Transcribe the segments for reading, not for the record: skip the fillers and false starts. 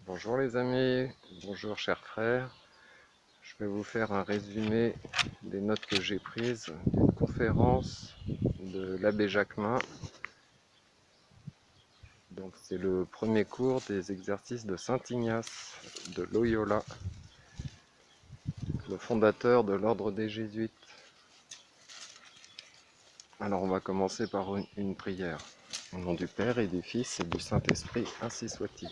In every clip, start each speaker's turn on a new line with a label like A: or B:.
A: Bonjour les amis, bonjour chers frères. Je vais vous faire un résumé des notes que j'ai prises d'une conférence de l'abbé Jacquemin. Donc c'est le premier cours des exercices de Saint Ignace de Loyola, le fondateur de l'ordre des Jésuites. Alors on va commencer par une prière. Au nom du Père et du Fils et du Saint-Esprit, ainsi soit-il.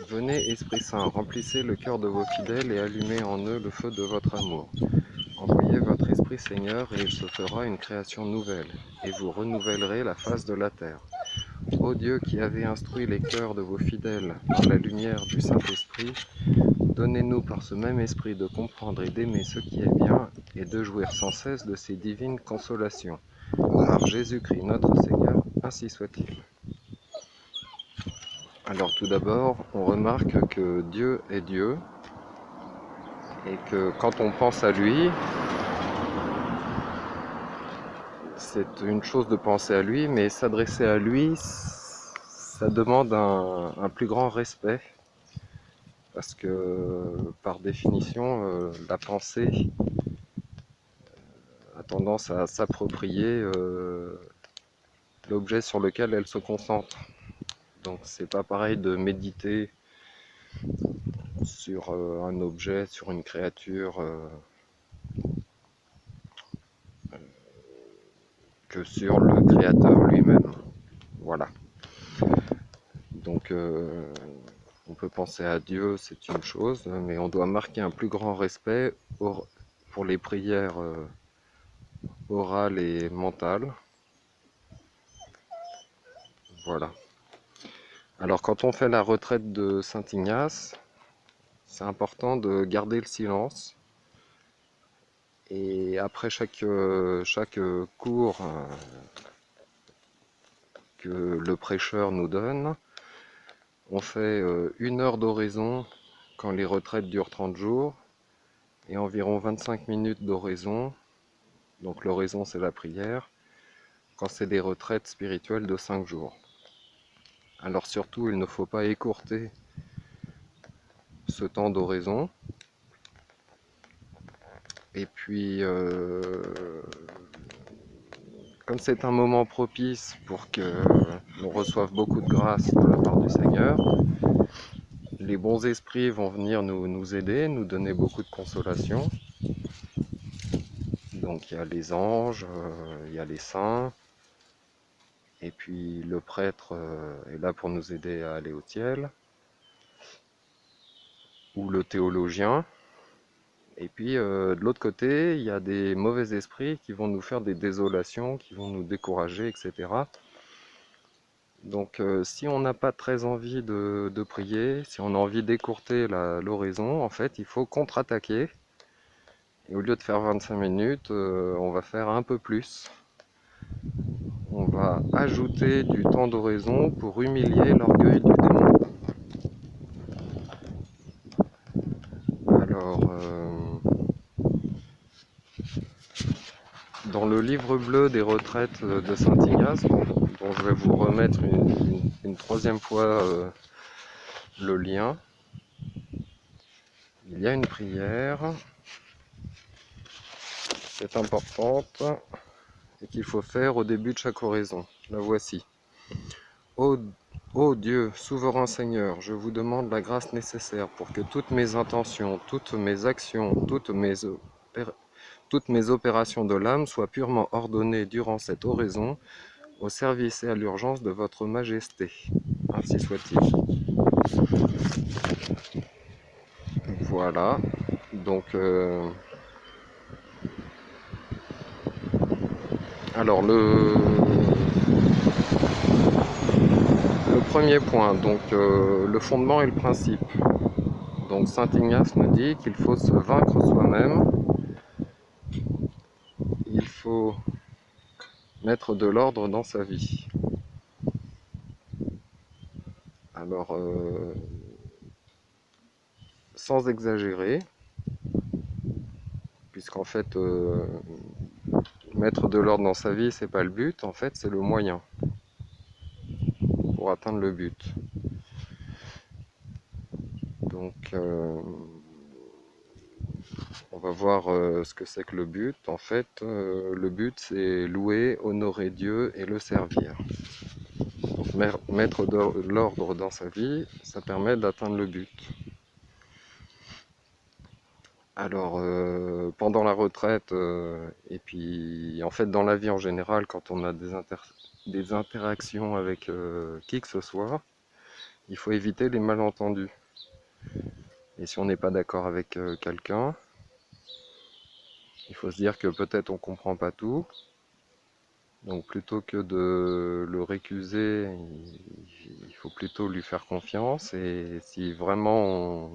A: Venez, Esprit Saint, remplissez le cœur de vos fidèles et allumez en eux le feu de votre amour. Envoyez votre Esprit, Seigneur, et il se fera une création nouvelle, et vous renouvellerez la face de la terre. Ô Dieu qui avez instruit les cœurs de vos fidèles par la lumière du Saint-Esprit, donnez-nous par ce même Esprit de comprendre et d'aimer ce qui est bien, et de jouir sans cesse de ces divines consolations. Par Jésus-Christ notre Seigneur, ainsi soit-il. Alors tout d'abord, on remarque que Dieu est Dieu, et que quand on pense à lui, c'est une chose de penser à lui, mais s'adresser à lui, ça demande un plus grand respect, parce que par définition, la pensée a tendance à s'approprier l'objet sur lequel elle se concentre. Donc c'est pas pareil de méditer sur un objet, sur une créature, que sur le créateur lui-même. Voilà. Donc on peut penser à Dieu, c'est une chose, mais on doit marquer un plus grand respect pour les prières orales et mentales. Voilà. Alors quand on fait la retraite de Saint Ignace, c'est important de garder le silence. Et après chaque cours que le prêcheur nous donne, on fait 1 heure d'oraison quand les retraites durent 30 jours et environ 25 minutes d'oraison. Donc l'oraison c'est la prière, quand c'est des retraites spirituelles de 5 jours. Alors surtout, il ne faut pas écourter ce temps d'oraison. Et puis, comme c'est un moment propice pour que l'on reçoive beaucoup de grâce de la part du Seigneur, les bons esprits vont venir nous aider, nous donner beaucoup de consolation. Donc il y a les anges, il y a les saints, et puis le prêtre est là pour nous aider à aller au ciel, ou le théologien. Et puis de l'autre côté, il y a des mauvais esprits qui vont nous faire des désolations, qui vont nous décourager, etc. Donc si on n'a pas très envie de prier, si on a envie d'écourter l'oraison, en fait, il faut contre-attaquer. Et au lieu de faire 25 minutes, on va faire un peu plus. On va ajouter du temps d'oraison pour humilier l'orgueil du démon. Alors, dans le livre bleu des retraites de Saint Ignace, dont je vais vous remettre une troisième fois le lien, il y a une prière qui est importante et qu'il faut faire au début de chaque oraison. La voici. Ô Dieu, souverain Seigneur, je vous demande la grâce nécessaire pour que toutes mes intentions, toutes mes actions, toutes mes opérations de l'âme soient purement ordonnées durant cette oraison, au service et à l'urgence de votre majesté. Ainsi soit-il. Voilà. Donc, alors le premier point, donc le fondement et le principe. Donc Saint Ignace nous dit qu'il faut se vaincre soi-même, il faut mettre de l'ordre dans sa vie. Alors, sans exagérer, puisqu'en fait, mettre de l'ordre dans sa vie, c'est pas le but, en fait, c'est le moyen pour atteindre le but. Donc on va voir ce que c'est que le but. En fait, le but c'est louer, honorer Dieu et le servir. Donc, mettre de l'ordre dans sa vie, ça permet d'atteindre le but. Alors, pendant la retraite, et puis en fait dans la vie en général, quand on a des interactions avec qui que ce soit, il faut éviter les malentendus. Et si on n'est pas d'accord avec quelqu'un, il faut se dire que peut-être on comprend pas tout. Donc plutôt que de le récuser, il faut plutôt lui faire confiance. Et si vraiment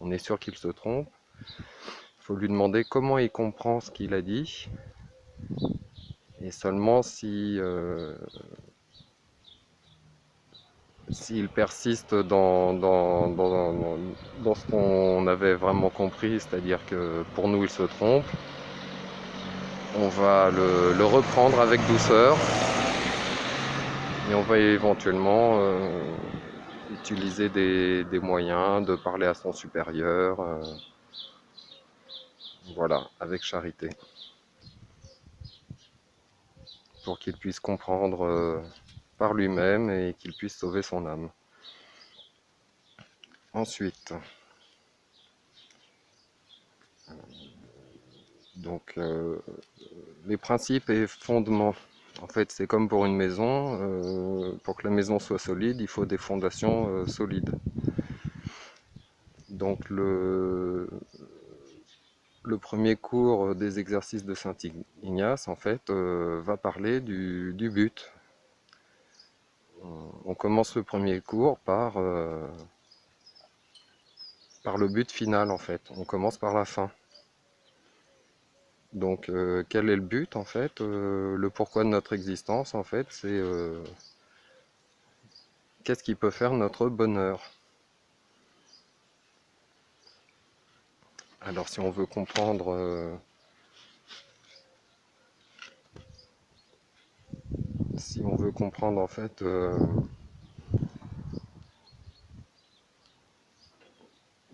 A: on est sûr qu'il se trompe, il faut lui demander comment il comprend ce qu'il a dit. Et seulement si s'il persiste dans ce qu'on avait vraiment compris, c'est-à-dire que pour nous il se trompe, on va le reprendre avec douceur et on va éventuellement utiliser des moyens de parler à son supérieur, voilà, avec charité, pour qu'il puisse comprendre par lui-même et qu'il puisse sauver son âme. Ensuite, donc les principes et fondements. En fait, c'est comme pour une maison. Pour que la maison soit solide, il faut des fondations solides. Donc le premier cours des exercices de Saint Ignace, en fait, va parler du but. On commence le premier cours par le but final, en fait. On commence par la fin. Donc, quel est le but, en fait? Le pourquoi de notre existence, en fait, c'est qu'est-ce qui peut faire notre bonheur? Alors, si on veut comprendre en fait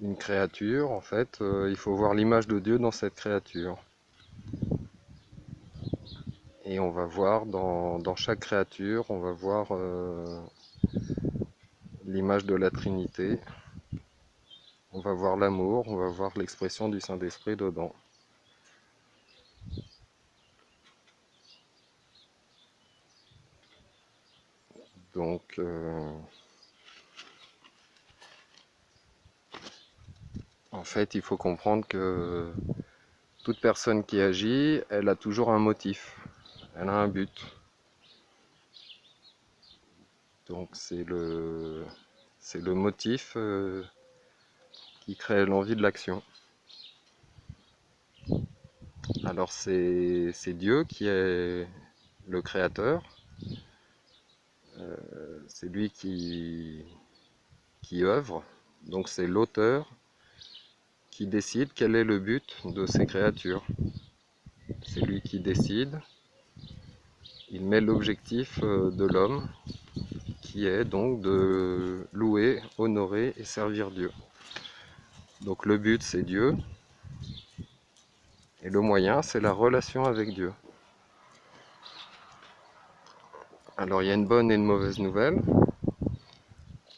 A: une créature, en fait, il faut voir l'image de Dieu dans cette créature. Et on va voir dans chaque créature, on va voir l'image de la Trinité. On va voir l'amour, on va voir l'expression du Saint-Esprit dedans. Donc, en fait, il faut comprendre que toute personne qui agit, elle a toujours un motif, elle a un but. Donc, c'est le motif qui crée l'envie de l'action. Alors, c'est Dieu qui est le créateur. C'est lui qui œuvre, donc c'est l'auteur qui décide quel est le but de ces créatures. C'est lui qui décide, il met l'objectif de l'homme, qui est donc de louer, honorer et servir Dieu. Donc le but c'est Dieu, et le moyen c'est la relation avec Dieu. Alors il y a une bonne et une mauvaise nouvelle,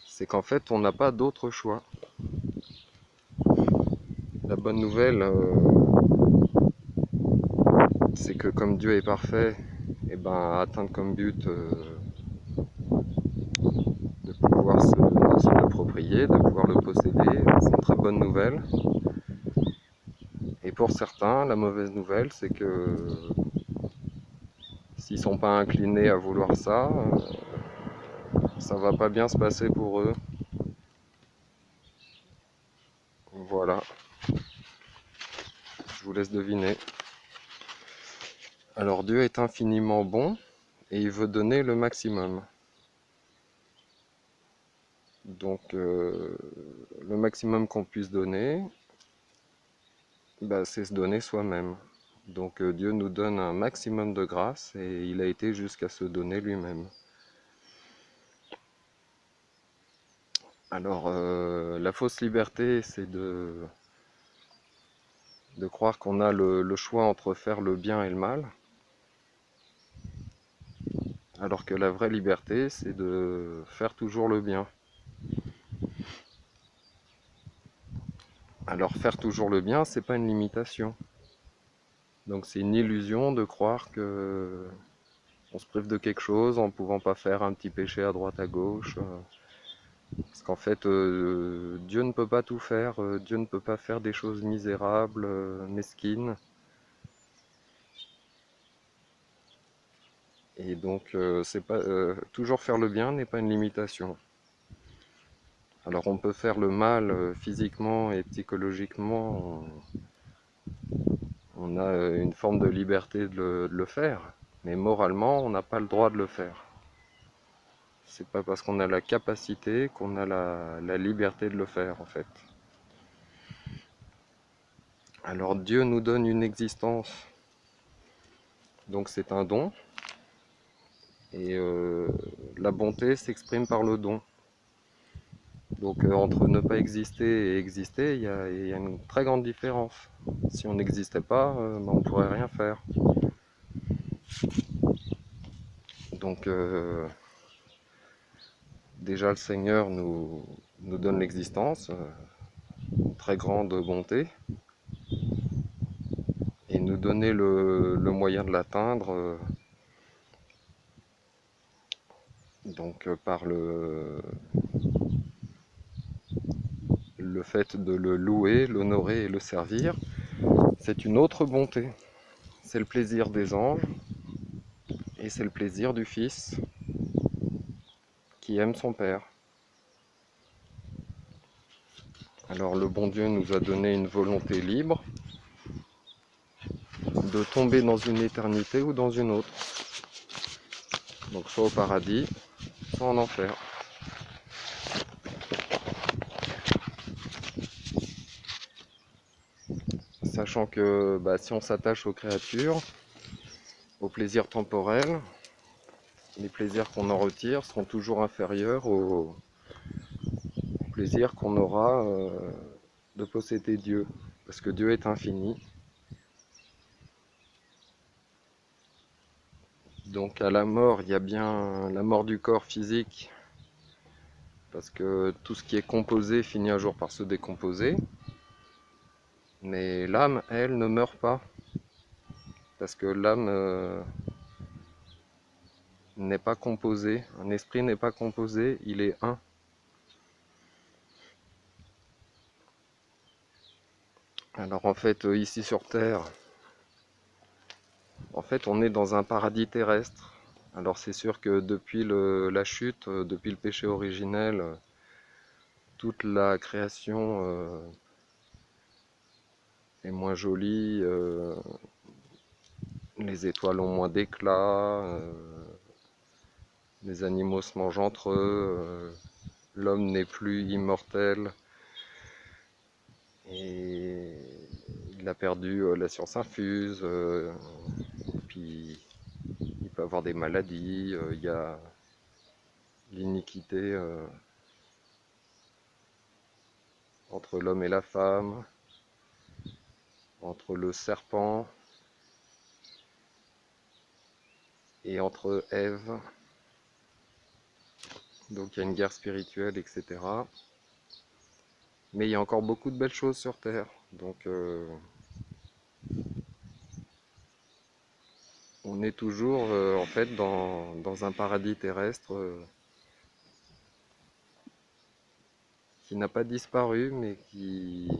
A: c'est qu'en fait on n'a pas d'autre choix. La bonne nouvelle, c'est que comme Dieu est parfait, et ben atteindre comme but de pouvoir se l'approprier, de pouvoir le posséder, c'est une très bonne nouvelle. Et pour certains, la mauvaise nouvelle, c'est que s'ils sont pas inclinés à vouloir ça, ça va pas bien se passer pour eux. Voilà, je vous laisse deviner. Alors Dieu est infiniment bon et il veut donner le maximum. Donc le maximum qu'on puisse donner, bah, c'est se donner soi-même. Donc Dieu nous donne un maximum de grâce et il a été jusqu'à se donner lui-même. Alors, la fausse liberté, c'est de croire qu'on a le choix entre faire le bien et le mal, alors que la vraie liberté, c'est de faire toujours le bien. Alors, faire toujours le bien, c'est pas une limitation. Donc, c'est une illusion de croire que on se prive de quelque chose en ne pouvant pas faire un petit péché à droite à gauche. Parce qu'en fait, Dieu ne peut pas tout faire. Dieu ne peut pas faire des choses misérables, mesquines. Et donc, c'est pas, toujours faire le bien n'est pas une limitation. Alors, on peut faire le mal physiquement et psychologiquement. On a une forme de liberté de le faire. Mais moralement, on n'a pas le droit de le faire. C'est pas parce qu'on a la capacité qu'on a la liberté de le faire, en fait. Alors, Dieu nous donne une existence. Donc, c'est un don. Et la bonté s'exprime par le don. Donc entre ne pas exister et exister, il y a une très grande différence. Si on n'existait pas, on ne pourrait rien faire. Donc déjà le Seigneur nous donne l'existence, une très grande bonté, et nous donner le moyen de l'atteindre, donc par le fait de le louer, l'honorer et le servir. C'est une autre bonté. C'est le plaisir des anges et c'est le plaisir du Fils qui aime son Père. Alors le bon Dieu nous a donné une volonté libre de tomber dans une éternité ou dans une autre. Donc soit au paradis, soit en enfer. Sachant que si on s'attache aux créatures, aux plaisirs temporels, les plaisirs qu'on en retire seront toujours inférieurs aux plaisirs qu'on aura de posséder Dieu. Parce que Dieu est infini. Donc à la mort, il y a bien la mort du corps physique, parce que tout ce qui est composé finit un jour par se décomposer. Mais l'âme, elle, ne meurt pas. Parce que l'âme n'est pas composée. Un esprit n'est pas composé, il est un. Alors en fait, ici sur Terre, en fait, on est dans un paradis terrestre. Alors c'est sûr que depuis la chute, depuis le péché originel, toute la création est moins jolie. Les étoiles ont moins d'éclat. Les animaux se mangent entre eux. L'homme n'est plus immortel. Et il a perdu la science infuse. Puis il peut avoir des maladies. Il y a l'iniquité entre l'homme et la femme, entre le serpent et entre Ève. Donc il y a une guerre spirituelle, etc. Mais il y a encore beaucoup de belles choses sur Terre. Donc on est toujours en fait dans un paradis terrestre qui n'a pas disparu, mais qui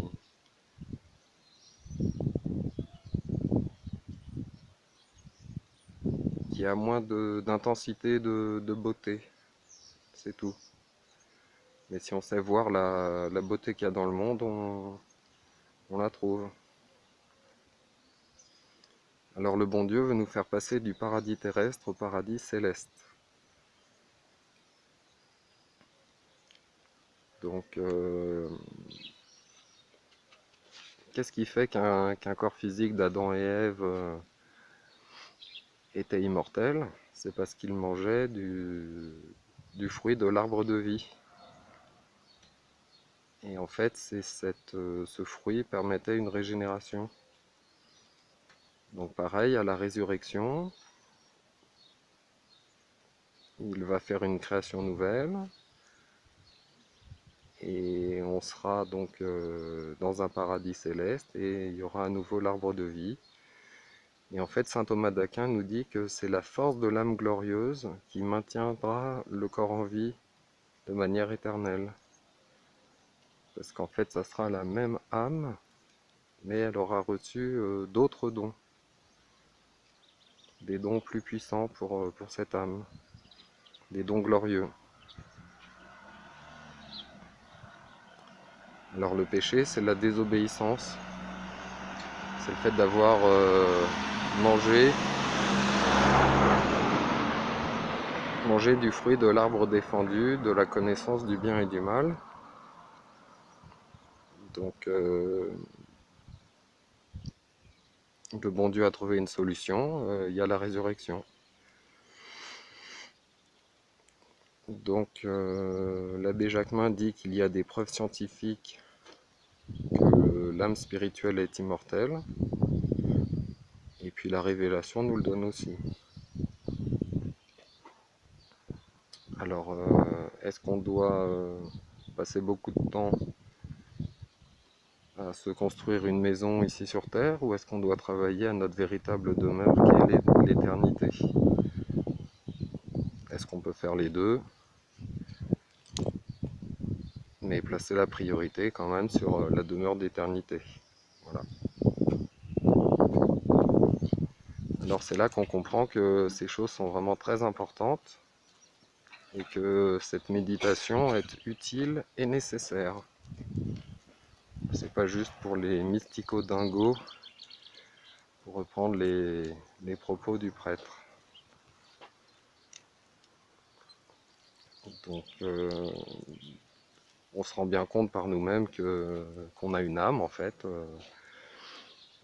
A: a moins d'intensité, de beauté. C'est tout. Mais si on sait voir la beauté qu'il y a dans le monde, on la trouve. Alors le bon Dieu veut nous faire passer du paradis terrestre au paradis céleste. Donc, qu'est-ce qui fait qu'un corps physique d'Adam et Ève était immortel? C'est parce qu'ils mangeaient du fruit de l'arbre de vie. Et en fait, ce fruit permettait une régénération. Donc pareil, à la résurrection, il va faire une création nouvelle. Et on sera donc dans un paradis céleste et il y aura à nouveau l'arbre de vie. Et en fait, saint Thomas d'Aquin nous dit que c'est la force de l'âme glorieuse qui maintiendra le corps en vie de manière éternelle. Parce qu'en fait, ça sera la même âme, mais elle aura reçu d'autres dons. Des dons plus puissants pour cette âme. Des dons glorieux. Alors le péché, c'est la désobéissance. C'est le fait d'avoir mangé du fruit de l'arbre défendu, de la connaissance du bien et du mal. Donc le bon Dieu a trouvé une solution, il y a la résurrection. Donc l'abbé Jacquemin dit qu'il y a des preuves scientifiques que l'âme spirituelle est immortelle, et puis la révélation nous le donne aussi. Alors est-ce qu'on doit passer beaucoup de temps à se construire une maison ici sur Terre, ou est-ce qu'on doit travailler à notre véritable demeure qui est l'éternité? Est-ce qu'on peut faire les deux, mais placer la priorité quand même sur la demeure d'éternité? Voilà. Alors c'est là qu'on comprend que ces choses sont vraiment très importantes et que cette méditation est utile et nécessaire. C'est pas juste pour les mystico-dingos, pour reprendre les propos du prêtre. Donc on se rend bien compte par nous-mêmes qu'on a une âme en fait.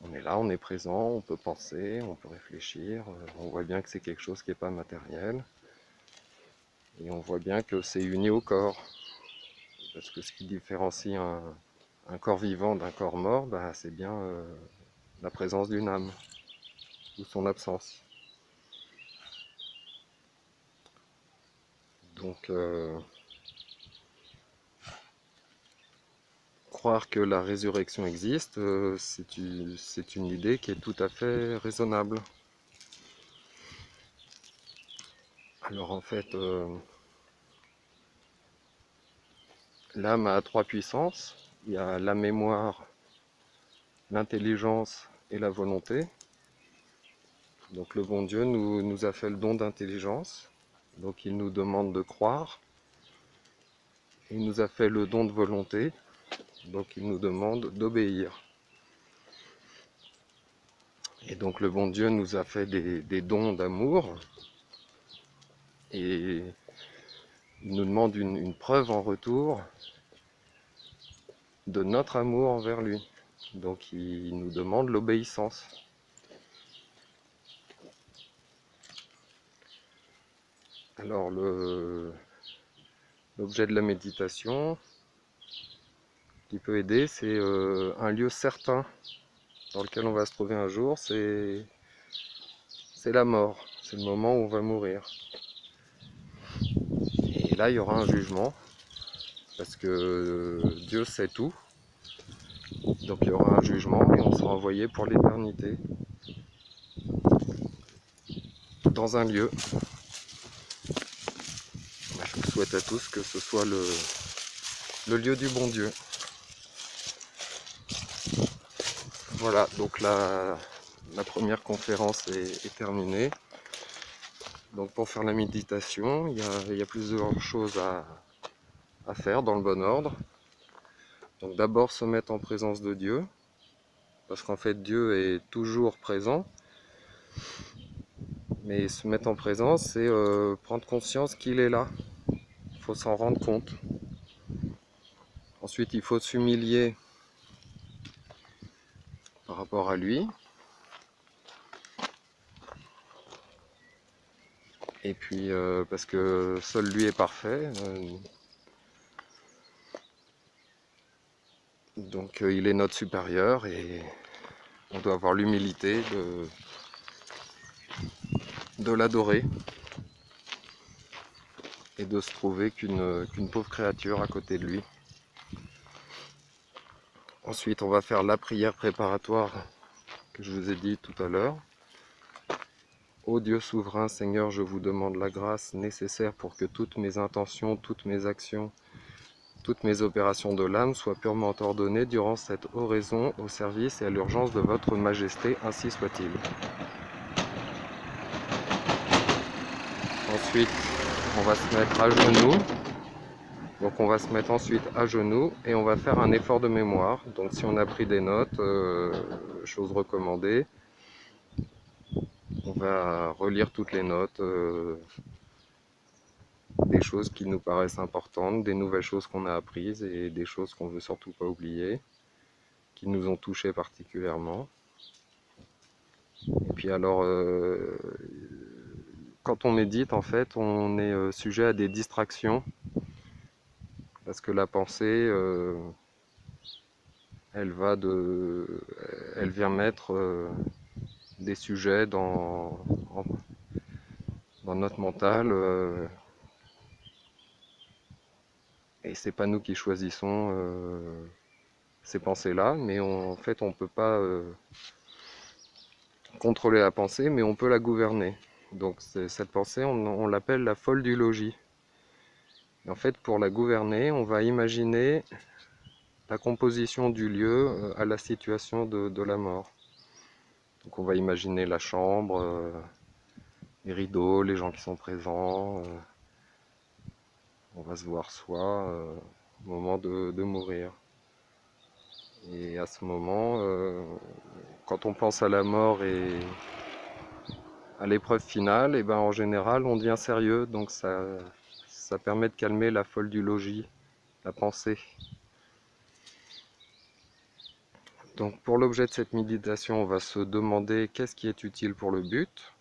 A: On est là, on est présent, on peut penser, on peut réfléchir. On voit bien que c'est quelque chose qui n'est pas matériel. Et on voit bien que c'est uni au corps. Parce que ce qui différencie un corps vivant d'un corps mort, bah, c'est bien la présence d'une âme ou son absence. Donc croire que la résurrection existe, c'est une idée qui est tout à fait raisonnable. Alors en fait, l'âme a trois puissances. Il y a la mémoire, l'intelligence et la volonté. Donc le bon Dieu nous a fait le don d'intelligence. Donc il nous demande de croire. Il nous a fait le don de volonté. Donc il nous demande d'obéir. Et donc le bon Dieu nous a fait des dons d'amour. Et il nous demande une preuve en retour de notre amour envers lui. Donc il nous demande l'obéissance. Alors l'objet de la méditation qui peut aider, c'est un lieu certain dans lequel on va se trouver un jour, c'est la mort, c'est le moment où on va mourir. Et là il y aura un jugement, parce que Dieu sait tout, donc il y aura un jugement et on sera envoyé pour l'éternité dans un lieu. Je vous souhaite à tous que ce soit le lieu du bon Dieu. Voilà, donc la première conférence est terminée. Donc pour faire la méditation, il y a plusieurs choses à faire dans le bon ordre. Donc d'abord se mettre en présence de Dieu, parce qu'en fait Dieu est toujours présent. Mais se mettre en présence, c'est prendre conscience qu'il est là. Il faut s'en rendre compte. Ensuite, il faut s'humilier par rapport à lui. Et puis, parce que seul lui est parfait. Donc il est notre supérieur et on doit avoir l'humilité de l'adorer et de se trouver qu'une pauvre créature à côté de lui. Ensuite, on va faire la prière préparatoire que je vous ai dit tout à l'heure. Ô Dieu souverain, Seigneur, je vous demande la grâce nécessaire pour que toutes mes intentions, toutes mes actions, toutes mes opérations de l'âme soient purement ordonnées durant cette oraison au service et à l'urgence de votre majesté, ainsi soit-il. Ensuite, on va se mettre à genoux. Donc on va se mettre ensuite à genoux et on va faire un effort de mémoire. Donc si on a pris des notes, chose recommandée, on va relire toutes les notes, des choses qui nous paraissent importantes, des nouvelles choses qu'on a apprises et des choses qu'on veut surtout pas oublier, qui nous ont touchés particulièrement. Et puis alors, quand on médite, en fait, on est sujet à des distractions, parce que la pensée, elle vient mettre des sujets dans notre mental, et c'est pas nous qui choisissons ces pensées-là, mais en fait on peut pas contrôler la pensée, mais on peut la gouverner. Donc cette pensée, on l'appelle la folle du logis. Et en fait, pour la gouverner, on va imaginer la composition du lieu à la situation de la mort. Donc on va imaginer la chambre, les rideaux, les gens qui sont présents. On va se voir soi au moment de mourir. Et à ce moment, quand on pense à la mort et à l'épreuve finale, et ben en général on devient sérieux, donc ça permet de calmer la folle du logis, la pensée. Donc pour l'objet de cette méditation, on va se demander qu'est-ce qui est utile pour le but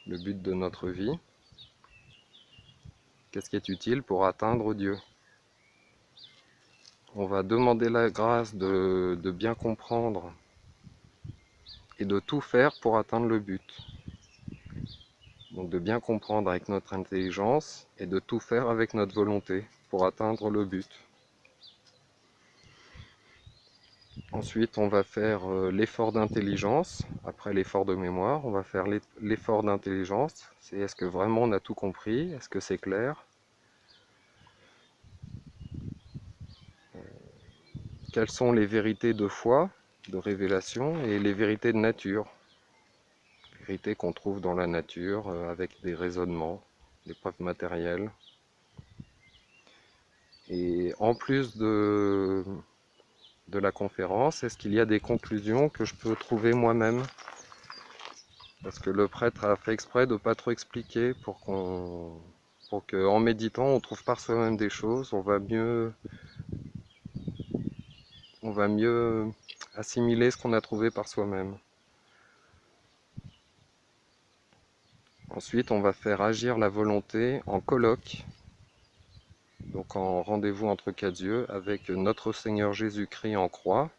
A: de notre vie. Qu'est-ce qui est utile pour atteindre Dieu? On va demander la grâce de bien comprendre et de tout faire pour atteindre le but. Donc de bien comprendre avec notre intelligence et de tout faire avec notre volonté pour atteindre le but. Ensuite, on va faire l'effort d'intelligence. Après l'effort de mémoire, on va faire l'effort d'intelligence. C'est est-ce que vraiment on a tout compris? Est-ce que c'est clair? Quelles sont les vérités de foi, de révélation et les vérités de nature? Les vérités qu'on trouve dans la nature avec des raisonnements, des preuves matérielles. Et en plus de la conférence, est-ce qu'il y a des conclusions que je peux trouver moi-même? Parce que le prêtre a fait exprès de ne pas trop expliquer pour qu'en méditant, on trouve par soi-même des choses, on va mieux assimiler ce qu'on a trouvé par soi-même. Ensuite, on va faire agir la volonté en colloque, donc en rendez-vous entre quatre yeux, avec notre Seigneur Jésus-Christ en croix,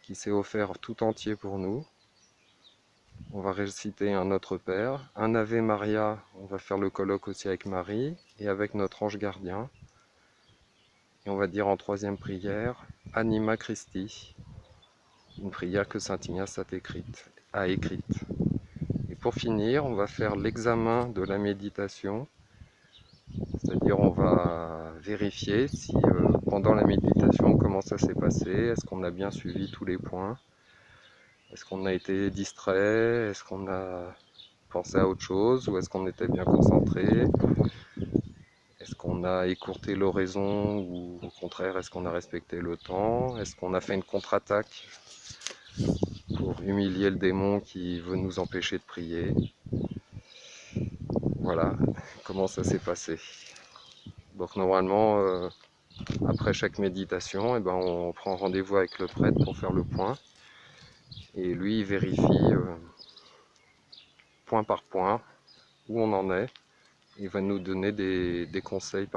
A: qui s'est offert tout entier pour nous. On va réciter un Notre Père, un Ave Maria, on va faire le colloque aussi avec Marie et avec notre ange gardien. Et on va dire en troisième prière, Anima Christi, une prière que saint Ignace a écrite. Et pour finir, on va faire l'examen de la méditation, c'est-à-dire on va vérifier si pendant la méditation, comment ça s'est passé, est-ce qu'on a bien suivi tous les points, est-ce qu'on a été distrait, est-ce qu'on a pensé à autre chose, ou est-ce qu'on était bien concentré, est-ce qu'on a écourté l'oraison, ou au contraire, est-ce qu'on a respecté le temps, est-ce qu'on a fait une contre-attaque pour humilier le démon qui veut nous empêcher de prier. Voilà comment ça s'est passé. Donc normalement, après chaque méditation, on prend rendez-vous avec le prêtre pour faire le point. Et lui, il vérifie point par point où on en est. Il va nous donner des conseils particuliers.